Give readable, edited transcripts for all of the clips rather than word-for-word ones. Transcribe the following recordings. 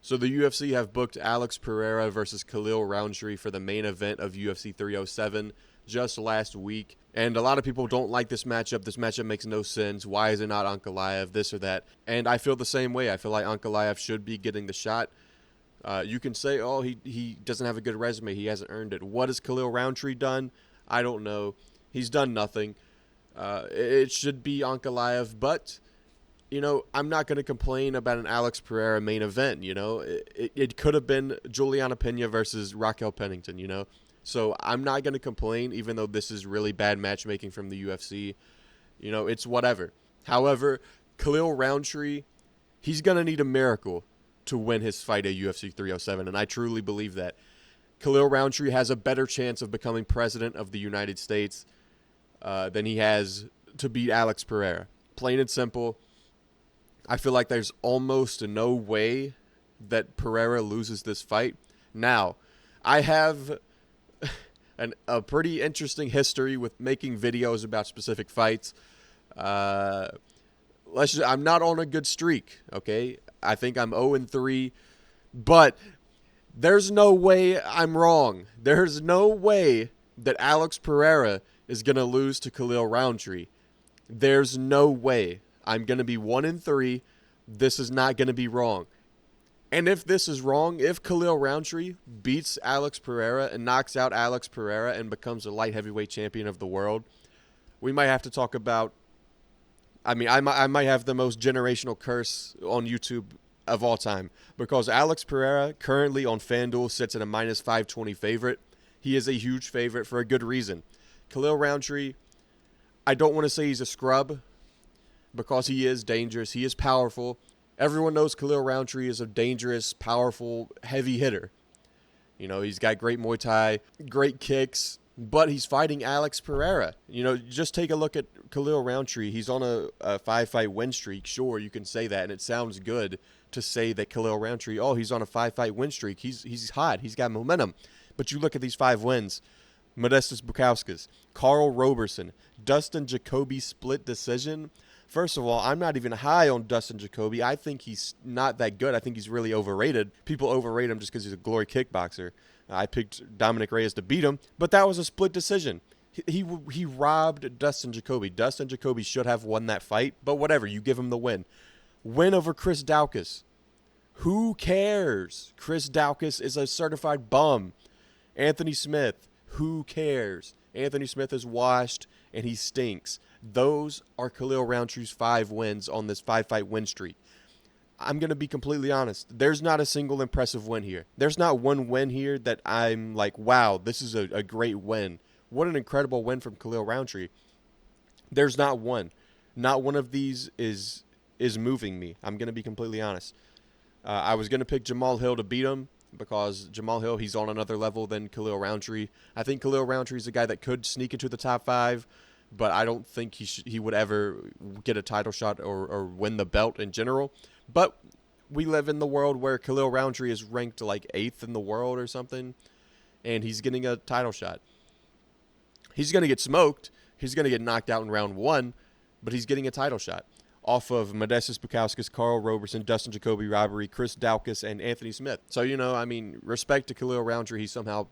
So the UFC have booked Alex Pereira versus Khalil Rountree for the main event of UFC 307 just last week. And a lot of people don't like this matchup. This matchup makes no sense. Why is it not Ankalaev, this or that? And I feel the same way. I feel like Ankalaev should be getting the shot. You can say, oh, he doesn't have a good resume. He hasn't earned it. What has Khalil Rountree done? I don't know. He's done nothing. It should be Ankalaev, but I'm not going to complain about an Alex Pereira main event. It could have been Juliana Pena versus Raquel Pennington. So I'm not going to complain, even though this is really bad matchmaking from the UFC. It's whatever. However, Khalil Rountree, he's going to need a miracle to win his fight at UFC 307, and I truly believe that. Khalil Rountree has a better chance of becoming president of the United States than he has to beat Alex Pereira. Plain and simple. I feel like there's almost no way that Pereira loses this fight. Now, I have a pretty interesting history with making videos about specific fights. I'm not on a good streak, okay? I think I'm 0-3, but there's no way I'm wrong. There's no way that Alex Pereira is going to lose to Khalil Rountree. There's no way. I'm going to be 1-3. This is not going to be wrong. And if this is wrong, if Khalil Rountree beats Alex Pereira and knocks out Alex Pereira and becomes a light heavyweight champion of the world, we might have to talk about, I might have the most generational curse on YouTube of all time, because Alex Pereira currently on FanDuel sits at a minus 520 favorite. He is a huge favorite for a good reason. Khalil Rountree, I don't want to say he's a scrub, because he is dangerous. He is powerful. Everyone knows Khalil Rountree is a dangerous, powerful, heavy hitter. He's got great Muay Thai, great kicks, but he's fighting Alex Pereira. Just take a look at Khalil Rountree. He's on a 5-fight win streak. Sure, you can say that, and it sounds good to say that Khalil Rountree, he's on a 5-fight win streak. He's hot. He's got momentum. But you look at these 5 wins. Modestas Bukauskas, Carl Roberson, Dustin Jacoby split decision. First of all, I'm not even high on Dustin Jacoby. I think he's not that good. I think he's really overrated. People overrate him just because he's a glory kickboxer. I picked Dominic Reyes to beat him, but that was a split decision. He robbed Dustin Jacoby. Dustin Jacoby should have won that fight, but whatever. You give him the win. Win over Chris Daukaus. Who cares? Chris Daukaus is a certified bum. Anthony Smith. Who cares? Anthony Smith is washed, and he stinks. Those are Khalil Rountree's 5 wins on this 5-fight win streak. I'm going to be completely honest. There's not a single impressive win here. There's not one win here that I'm like, wow, this is a great win. What an incredible win from Khalil Rountree. There's not one. Not one of these is moving me. I'm going to be completely honest. I was going to pick Jamal Hill to beat him, because Jamal Hill, he's on another level than Khalil Rountree. I think Khalil Rountree is a guy that could sneak into the top 5, but I don't think he would ever get a title shot or win the belt in general. But we live in the world where Khalil Rountree is ranked like 8th in the world or something, and he's getting a title shot. He's going to get smoked. He's going to get knocked out in round 1, but he's getting a title shot off of Modestas Bukauskas, Carl Roberson, Dustin Jacoby Robbery, Chris Daukaus, and Anthony Smith. So, respect to Khalil Rountree. He somehow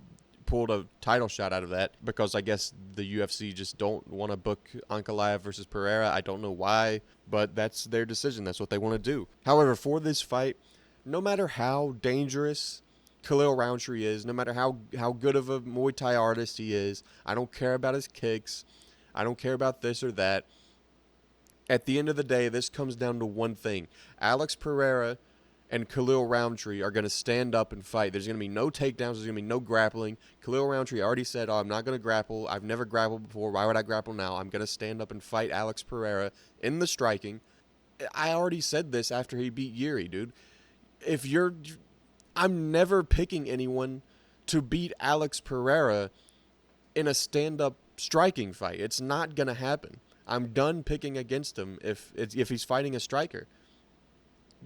pulled a title shot out of that, because I guess the UFC just don't want to book Ankalaev versus Pereira. I don't know why, but that's their decision. That's what they want to do. However, for this fight, no matter how dangerous Khalil Rountree is, no matter how good of a Muay Thai artist he is, I don't care about his kicks. I don't care about this or that. At the end of the day, this comes down to one thing. Alex Pereira and Khalil Rountree are going to stand up and fight. There's going to be no takedowns. There's going to be no grappling. Khalil Rountree already said, I'm not going to grapple. I've never grappled before. Why would I grapple now? I'm going to stand up and fight Alex Pereira in the striking. I already said this after he beat Yuri, dude. I'm never picking anyone to beat Alex Pereira in a stand-up striking fight. It's not going to happen. I'm done picking against him if he's fighting a striker.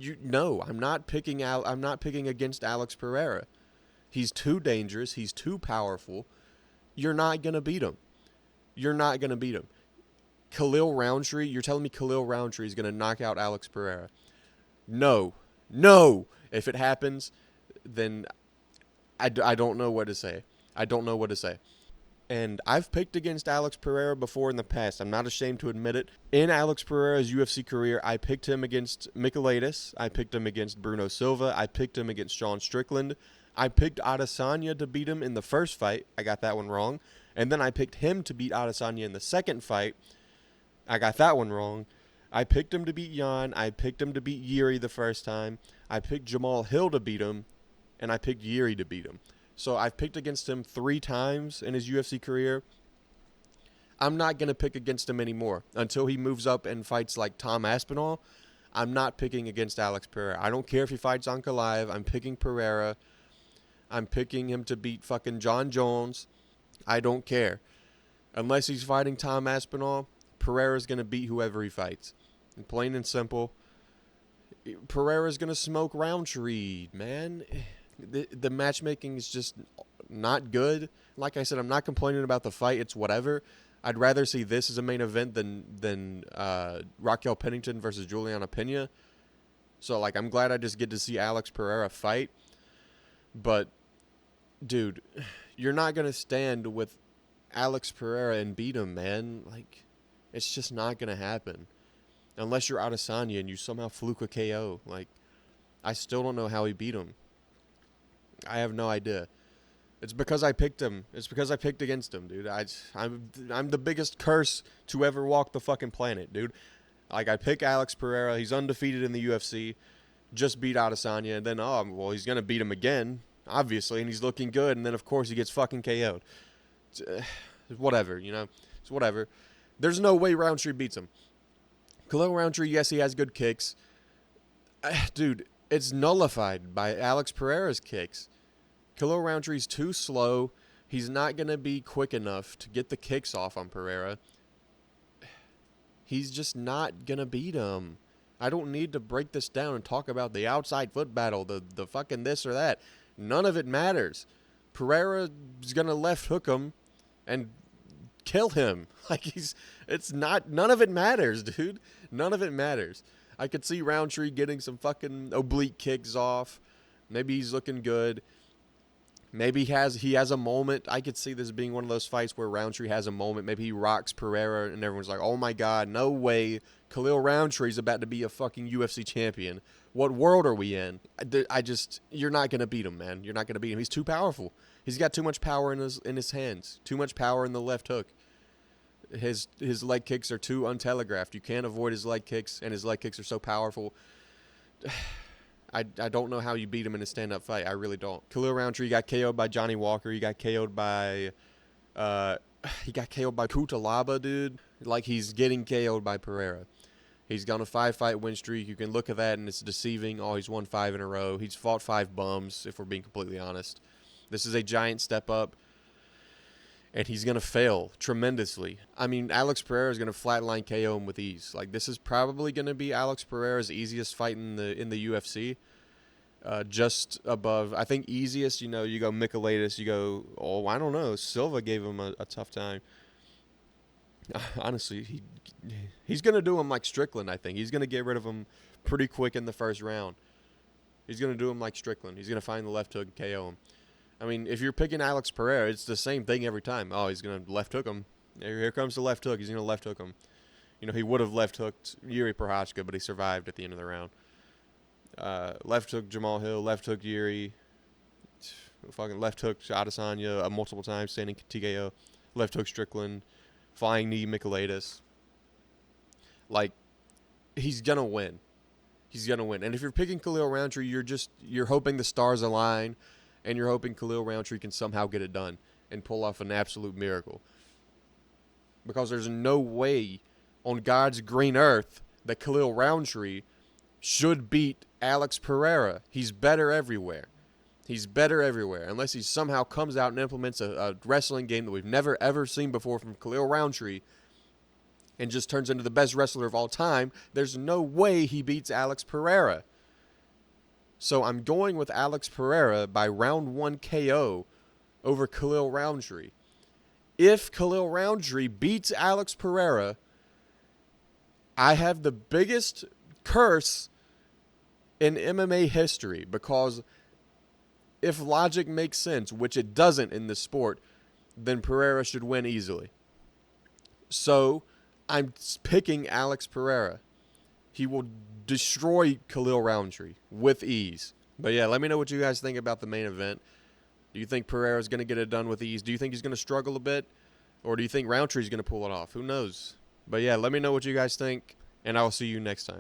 I'm not picking against Alex Pereira. He's too dangerous. He's too powerful. You're not going to beat him. Khalil Rountree, you're telling me Khalil Rountree is going to knock out Alex Pereira? No, No. If it happens, then I don't know what to say. I don't know what to say. And I've picked against Alex Pereira before in the past. I'm not ashamed to admit it. In Alex Pereira's UFC career, I picked him against Michailidis. I picked him against Bruno Silva. I picked him against Sean Strickland. I picked Adesanya to beat him in the first fight. I got that one wrong. And then I picked him to beat Adesanya in the second fight. I got that one wrong. I picked him to beat Jan. I picked him to beat Yuri the first time. I picked Jamal Hill to beat him. And I picked Yuri to beat him. So I've picked against him 3 times in his UFC career. I'm not going to pick against him anymore. Until he moves up and fights like Tom Aspinall, I'm not picking against Alex Pereira. I don't care if he fights Ankalaev. I'm picking Pereira. I'm picking him to beat fucking John Jones. I don't care. Unless he's fighting Tom Aspinall, Pereira's going to beat whoever he fights. And plain and simple, Pereira's going to smoke Rountree, man. The matchmaking is just not good. Like I said, I'm not complaining about the fight. It's whatever. I'd rather see this as a main event than Raquel Pennington versus Juliana Pena. So, like, I'm glad I just get to see Alex Pereira fight. But, dude, you're not going to stand with Alex Pereira and beat him, man. Like, it's just not going to happen. Unless you're Adesanya and you somehow fluke a KO. Like, I still don't know how he beat him. I have no idea. It's because I picked him. It's because I picked against him, dude. I'm the biggest curse to ever walk the fucking planet, dude. Like, I pick Alex Pereira. He's undefeated in the UFC. Just beat Adesanya. And then, well, he's going to beat him again, obviously. And he's looking good. And then, of course, he gets fucking KO'd. It's whatever, you know. It's whatever. There's no way Rountree beats him. Khalil Rountree, yes, he has good kicks. Dude, it's nullified by Alex Pereira's kicks. Khalil Rountree's too slow. He's not going to be quick enough to get the kicks off on Pereira. He's just not going to beat him. I don't need to break this down and talk about the outside foot battle, the fucking this or that. None of it matters. Pereira is going to left hook him and kill him. Like, none of it matters, dude. None of it matters. I could see Rountree getting some fucking oblique kicks off. Maybe he's looking good. Maybe he has a moment. I could see this being one of those fights where Rountree has a moment. Maybe he rocks Pereira and everyone's like, oh my God, no way. Khalil Rountree's about to be a fucking UFC champion. What world are we in? You're not going to beat him, man. You're not going to beat him. He's too powerful. He's got too much power in his hands. Too much power in the left hook. His leg kicks are too untelegraphed. You can't avoid his leg kicks, and his leg kicks are so powerful. I don't know how you beat him in a stand-up fight. I really don't. Khalil Rountree got KO'd by Johnny Walker. He got KO'd by Kutalaba, dude. Like, he's getting KO'd by Pereira. He's got a 5-fight win streak. You can look at that, and it's deceiving. Oh, he's won 5 in a row. He's fought 5 bums, if we're being completely honest. This is a giant step up. And he's going to fail tremendously. I mean, Alex Pereira is going to flatline KO him with ease. Like, this is probably going to be Alex Pereira's easiest fight in the UFC. Just above, I think easiest, you go Michailidis, you go, I don't know. Silva gave him a tough time. Honestly, he's going to do him like Strickland, I think. He's going to get rid of him pretty quick in the first round. He's going to do him like Strickland. He's going to find the left hook and KO him. I mean, if you're picking Alex Pereira, it's the same thing every time. Oh, he's going to left hook him. Here comes the left hook. He's going to left hook him. He would have left hooked Yuri Prochazka, but he survived at the end of the round. Left hook Jamal Hill, left hook Yuri, fucking left hook Adesanya multiple times, standing TKO, left hook Strickland, flying knee Michailidis. Like, he's going to win. He's going to win. And if you're picking Khalil Rountree, you're hoping the stars align. And you're hoping Khalil Rountree can somehow get it done and pull off an absolute miracle. Because there's no way on God's green earth that Khalil Rountree should beat Alex Pereira. He's better everywhere. He's better everywhere. Unless he somehow comes out and implements a wrestling game that we've never, ever seen before from Khalil Rountree and just turns into the best wrestler of all time, there's no way he beats Alex Pereira. So I'm going with Alex Pereira by round 1 KO over Khalil Rountree. If Khalil Rountree beats Alex Pereira, I have the biggest curse in MMA history, because if logic makes sense, which it doesn't in this sport, then Pereira should win easily. So I'm picking Alex Pereira. He will destroy Khalil Rountree with ease. But yeah, let me know what you guys think about the main event. Do you think Pereira's going to get it done with ease? Do you think he's going to struggle a bit? Or do you think Rountree's going to pull it off? Who knows? But yeah, let me know what you guys think, and I will see you next time.